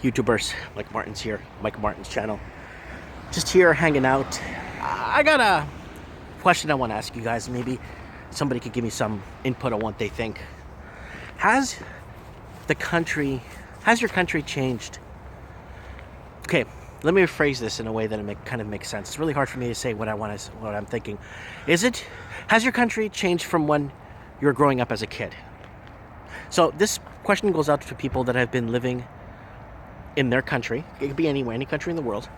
YouTubers? Mike Martin's here, Mike Martin's channel. Just here hanging out. I got a question I want to ask you guys. Maybe somebody could give me some input on what they think. Has your country changed? Okay, let me rephrase this in a way that it kind of makes sense. It's really hard for me to say what I'm thinking. Has your country changed from when you were growing up as a kid? So this question goes out to people that have been living in their country. It could be anywhere, any country in the world,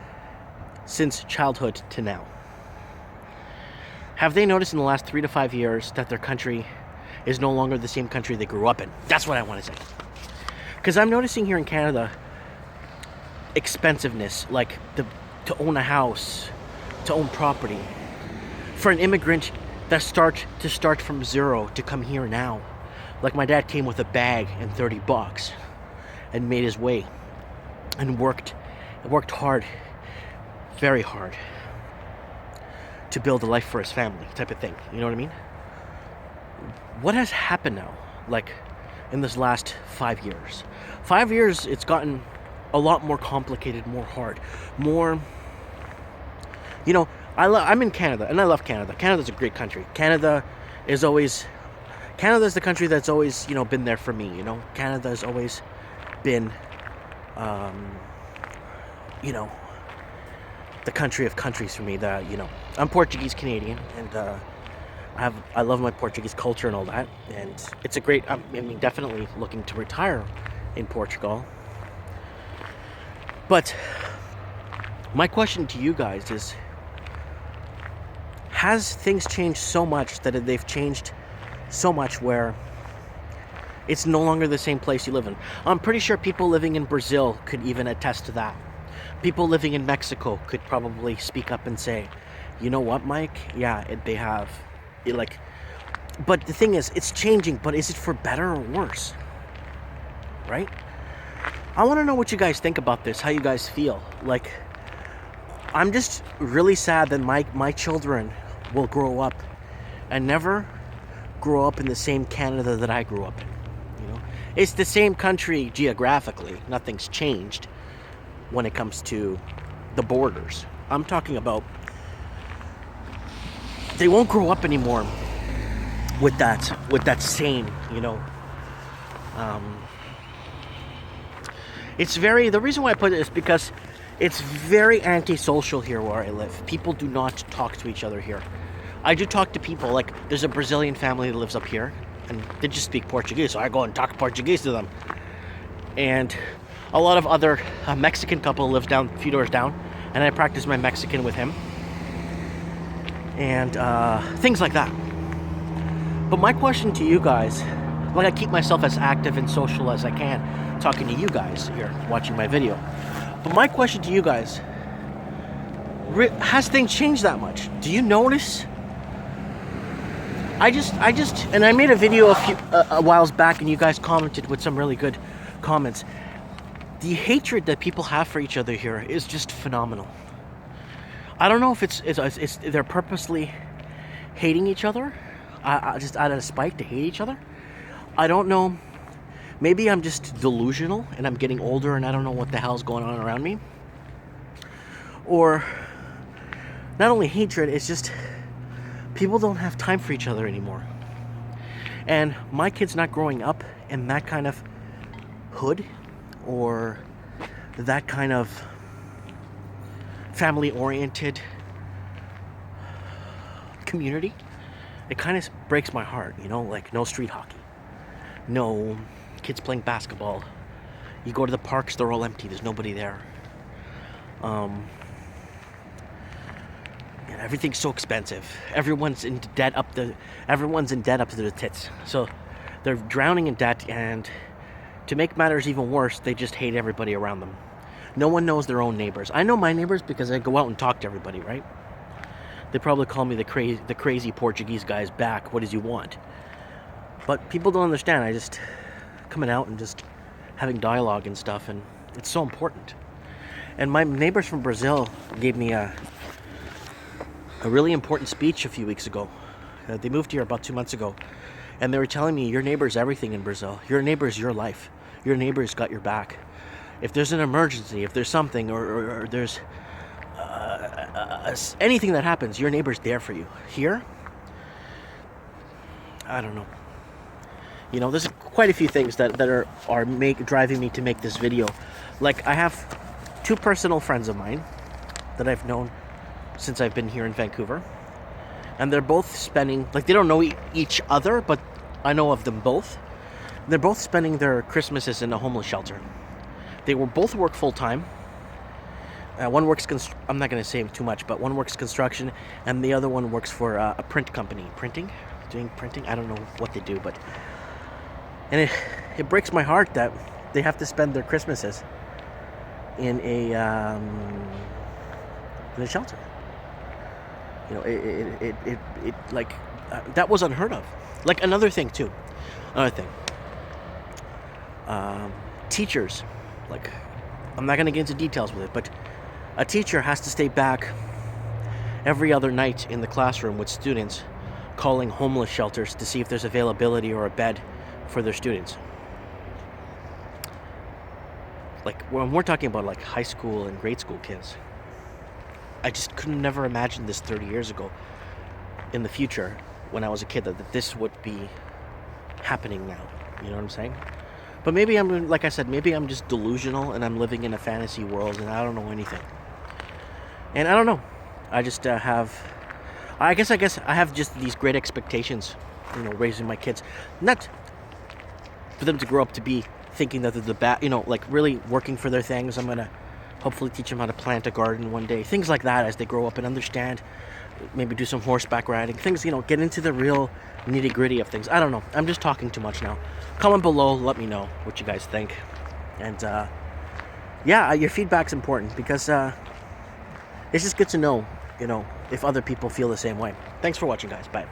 since childhood to now. Have they noticed in the last 3 to 5 years that their country is no longer the same country they grew up in? That's what I want to say. Because I'm noticing here in Canada, expensiveness, like to own a house, to own property, for an immigrant that start from zero to come here now. Like my dad came with a bag and $30 and made his way and worked hard, very hard, to build a life for his family, type of thing. You know what I mean? What has happened now, like in this last 5 years? 5 years, it's gotten a lot more complicated, more hard, more, you know, I'm in Canada, and I love Canada. Canada's a great country. Canada is the country that's always, been there for me, Canada has always been, the country of countries for me. I'm Portuguese Canadian, and I love my Portuguese culture and all that, and it's a great, definitely looking to retire in Portugal. But my question to you guys is, has things changed so much that they've changed so much where it's no longer the same place you live in? I'm pretty sure people living in Brazil could even attest to that. People living in Mexico could probably speak up and say, you know what, Mike? Yeah, they have. But the thing is, it's changing, but is it for better or worse? Right? I want to know what you guys think about this, how you guys feel. Like, I'm just really sad that my children will grow up and never grow up in the same Canada that I grew up in. It's the same country geographically. Nothing's changed when it comes to the borders. I'm talking about they won't grow up anymore with that same, it's very, the reason why I put it is because it's very antisocial here where I live. People do not talk to each other here. I do talk to people, like there's a Brazilian family that lives up here and they just speak Portuguese, so I go and talk Portuguese to them. And a lot of other Mexican couple lives down a few doors down, and I practice my Mexican with him. And things like that. But my question to you guys, like I keep myself as active and social as I can, talking to you guys here, watching my video. But my question to you guys, has things changed that much? Do you notice? And I made a video a whiles back, and you guys commented with some really good comments. The hatred that people have for each other here is just phenomenal. I don't know if it's they're purposely hating each other, just out of spite to hate each other. I don't know. Maybe I'm just delusional and I'm getting older and I don't know what the hell's going on around me. Or not only hatred, it's just people don't have time for each other anymore. And my kid's not growing up in that kind of hood or that kind of family-oriented community. It kind of breaks my heart, like no street hockey, no kids playing basketball. You go to the parks, they're all empty. There's nobody there. And everything's so expensive. Everyone's in debt up to the tits. So they're drowning in debt, and to make matters even worse, they just hate everybody around them. No one knows their own neighbors. I know my neighbors because I go out and talk to everybody, right? They probably call me the crazy Portuguese guy's back. What does you want? But people don't understand. I just coming out and just having dialogue and stuff, and it's so important. And my neighbors from Brazil gave me a really important speech a few weeks ago. They moved here about 2 months ago, and they were telling me, your neighbor's everything in Brazil. Your neighbor's your life. Your neighbor's got your back. If there's an emergency, if there's something, or there's anything that happens, your neighbor's there for you. Here, I don't know. You know, there's quite a few things that are driving me to make this video. Like, I have 2 personal friends of mine that I've known since I've been here in Vancouver. And they're both spending, like, they don't know each other, but I know of them both. They're both spending their Christmases in a homeless shelter. They will both work full-time. One works, I'm not going to say too much, but one works construction, and the other one works for a print company. Doing printing? I don't know what they do, but... And it breaks my heart that they have to spend their Christmases in a shelter. You know, it like, that was unheard of. Like, another thing, teachers, like, I'm not going to get into details with it, but a teacher has to stay back every other night in the classroom with students, calling homeless shelters to see if there's availability or a bed for their students. Like, when we're talking about, like, high school and grade school kids, I just couldn't never imagine this 30 years ago in the future when I was a kid, that this would be happening now. You know what I'm saying? But maybe like I said, maybe I'm just delusional and I'm living in a fantasy world and I don't know anything. And I don't know. I just I guess I have just these great expectations, you know, raising my kids. Not for them to grow up to be thinking that they're the bad, you know, like, really working for their things. I'm going to hopefully teach them how to plant a garden one day. Things like that as they grow up and understand. Maybe do some horseback riding. Things, you know, get into the real nitty-gritty of things. I don't know. I'm just talking too much now. Comment below. Let me know what you guys think. And, yeah, your feedback's important because it's just good to know, you know, if other people feel the same way. Thanks for watching, guys. Bye.